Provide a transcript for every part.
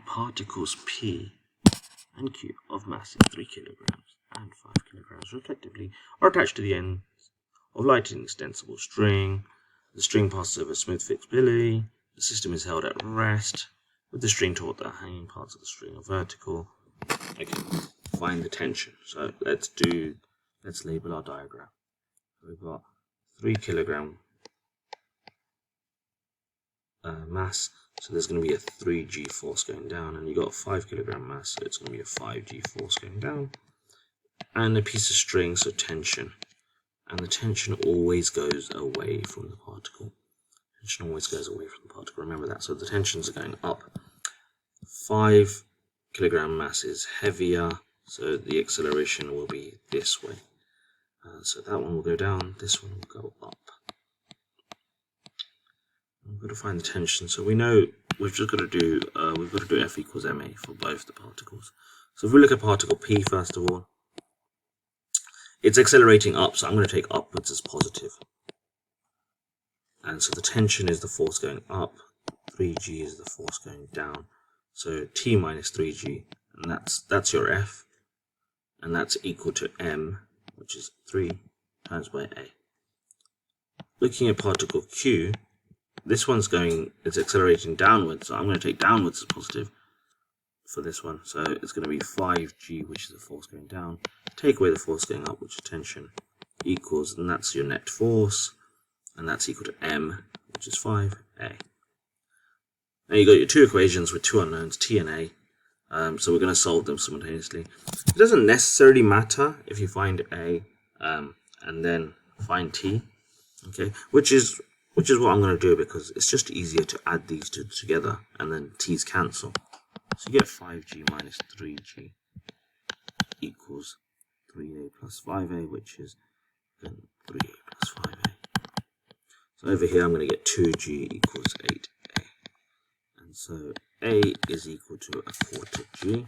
find particles P and Q of mass 3 kilograms and 5 kilograms respectively are attached to the ends of lightning extensible string. The string passes over a smooth fixed pulley. The system is held at rest with the string taut. The hanging parts of the string are vertical. Okay, find the tension. So let's label our diagram. We've got 3 kilogram mass, so there's going to be a 3G force going down, and you've got a 5 kilogram mass, so it's going to be a 5G force going down, and a piece of string, so tension, and the tension always goes away from the particle. Tension always goes away from the particle, remember that. So the tensions are going up. 5 kilogram mass is heavier, so the acceleration will be this way. So that one will go down, this one will go up. We've got to find the tension. So we know we've got to do F equals ma for both the particles. So if we look at particle P first of all, it's accelerating up, so I'm going to take upwards as positive. And so the tension is the force going up, 3G is the force going down. So T minus 3G, and that's your F, and that's equal to m, which is 3 times by a. Looking at particle Q, this one's it's accelerating downwards, so I'm going to take downwards as positive for this one. So it's going to be 5G, which is the force going down. Take away the force going up, which is tension, equals, and that's your net force, and that's equal to m, which is 5a. Now you got your two equations with two unknowns, t and a. So we're going to solve them simultaneously. It doesn't necessarily matter if you find a and then find t, okay? Which is what I'm going to do, because it's just easier to add these two together and then t's cancel. So you get 5g minus 3g equals 3a plus 5a, which is then 3a plus 5a. So over here I'm going to get 2g equals 8a. And so a is equal to a quarter g.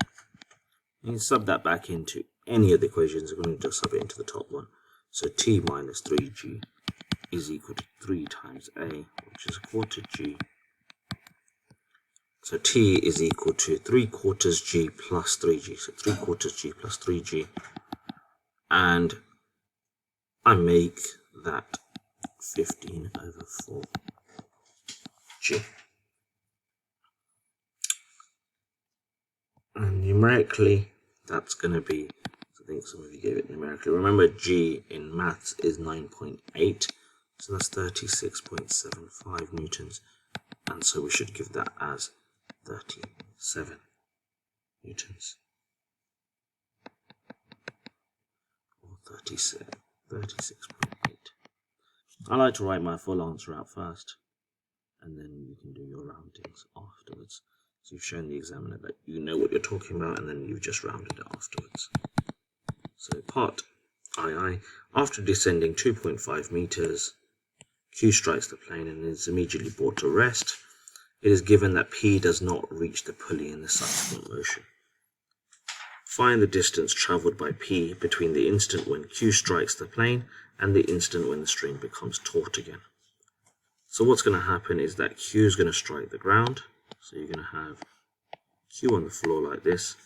You can sub that back into any of the equations. We're going to just sub it into the top one. So t minus 3g is equal to 3 times a, which is a quarter g. So t is equal to 3/4 g plus 3g. So 3/4 g plus 3g. And I make that 15 over 4g. And numerically, that's going to be, I think some of you gave it numerically. Remember, g in maths is 9.8, so that's 36.75 newtons. And so we should give that as 37 newtons. Or 36.8. I like to write my full answer out first, and then you can do your roundings afterwards. So you've shown the examiner that you know what you're talking about, and then you've just rounded it afterwards. So part II, after descending 2.5 meters, Q strikes the plane and is immediately brought to rest. It is given that P does not reach the pulley in the subsequent motion. Find the distance traveled by P between the instant when Q strikes the plane and the instant when the string becomes taut again. So what's going to happen is that Q is going to strike the ground. So you're going to have Q on the floor like this.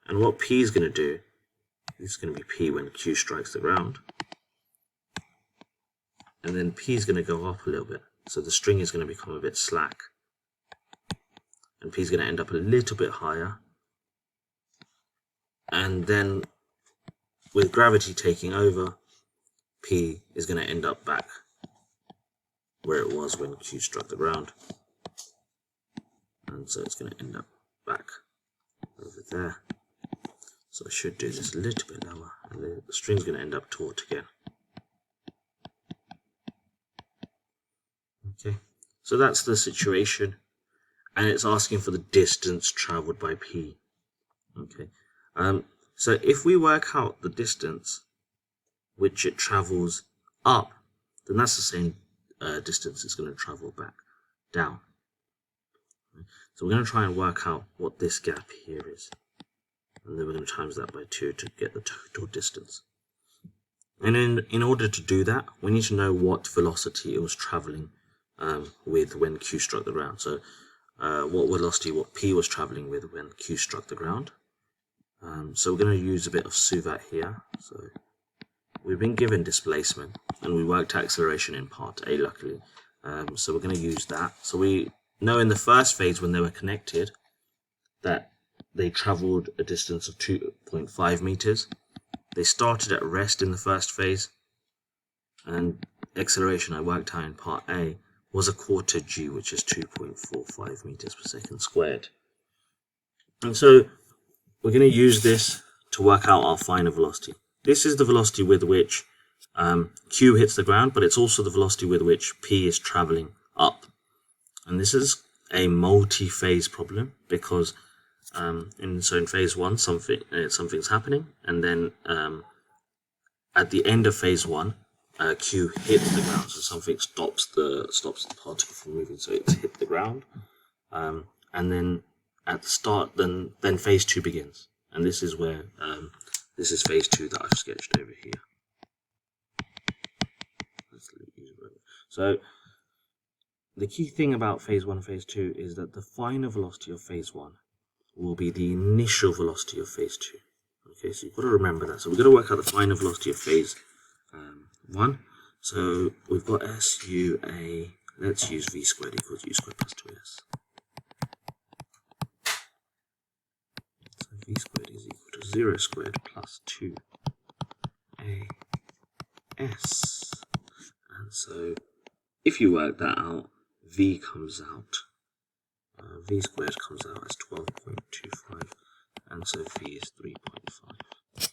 And what P is going to do, this is going to be P when Q strikes the ground. And then P is going to go up a little bit. So the string is going to become a bit slack. And P is going to end up a little bit higher. And then with gravity taking over, P is going to end up back where it was when Q struck the ground. And so it's going to end up back over there. So I should do this a little bit lower, and the string's going to end up taut again. Okay, so that's the situation, and it's asking for the distance traveled by P. Okay, so if we work out the distance which it travels up, then that's the same distance it's going to travel back down. So we're going to try and work out what this gap here is. And then we're going to times that by 2 to get the total distance. And in order to do that, we need to know what velocity it was traveling with when Q struck the ground. So what P was traveling with when Q struck the ground. So we're going to use a bit of suvat here. So we've been given displacement, and we worked out acceleration in part A, luckily. So we're going to use that. So we know in the first phase when they were connected that they traveled a distance of 2.5 meters. They started at rest in the first phase, and acceleration I worked out in part A was a quarter g, which is 2.45 meters per second squared. And so we're going to use this to work out our final velocity. This is the velocity with which Q hits the ground, but it's also the velocity with which P is traveling up. And this is a multi-phase problem because in phase 1 something's happening, and then at the end of phase 1 Q hits the ground, so something stops the particle from moving, so it's hit the ground, and then at the start, then phase 2 begins, and this is where this is phase 2 that I've sketched over here. So the key thing about phase 1 and phase 2 is that the final velocity of phase 1 will be the initial velocity of phase 2. Okay, so you've got to remember that. So we're going to work out the final velocity of phase 1. So we've got SUA, let's use V squared equals U squared plus 2S. So V squared is equal to 0 squared plus 2AS. And so if you work that out, V comes out, V squared comes out as 12.25, and so V is 3.5.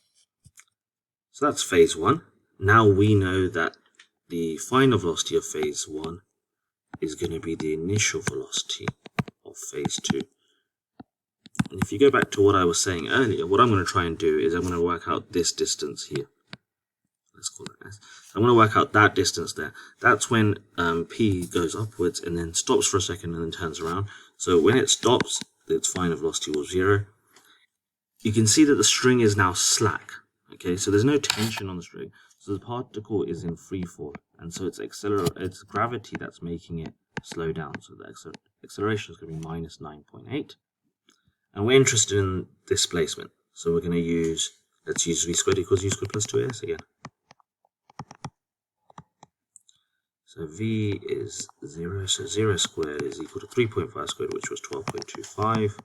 So that's phase 1. Now we know that the final velocity of phase 1 is going to be the initial velocity of phase 2. And if you go back to what I was saying earlier, what I'm going to try and do is I'm going to work out this distance here. Let's call it S. I'm going to work out that distance there. That's when P goes upwards and then stops for a second and then turns around. So when it stops, its final velocity was 0. You can see that the string is now slack. Okay, so there's no tension on the string. So the particle is in free fall, and so it's gravity that's making it slow down. So the acceleration is going to be minus 9.8. And we're interested in displacement. So we're going to use, let's use V squared equals U squared plus 2AS again. So V is 0, so 0 squared is equal to 3.5 squared, which was 12.25,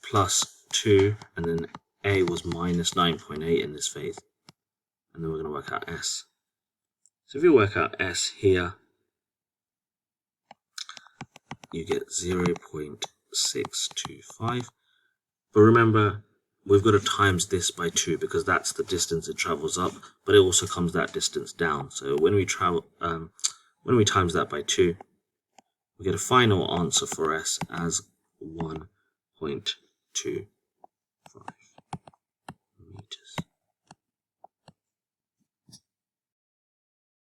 plus 2, and then A was minus 9.8 in this phase. And then we're going to work out S. So if you work out S here, you get 0.625. But remember, we've got to times this by 2 because that's the distance it travels up, but it also comes that distance down. So when we times that by 2, we get a final answer for S as 1.2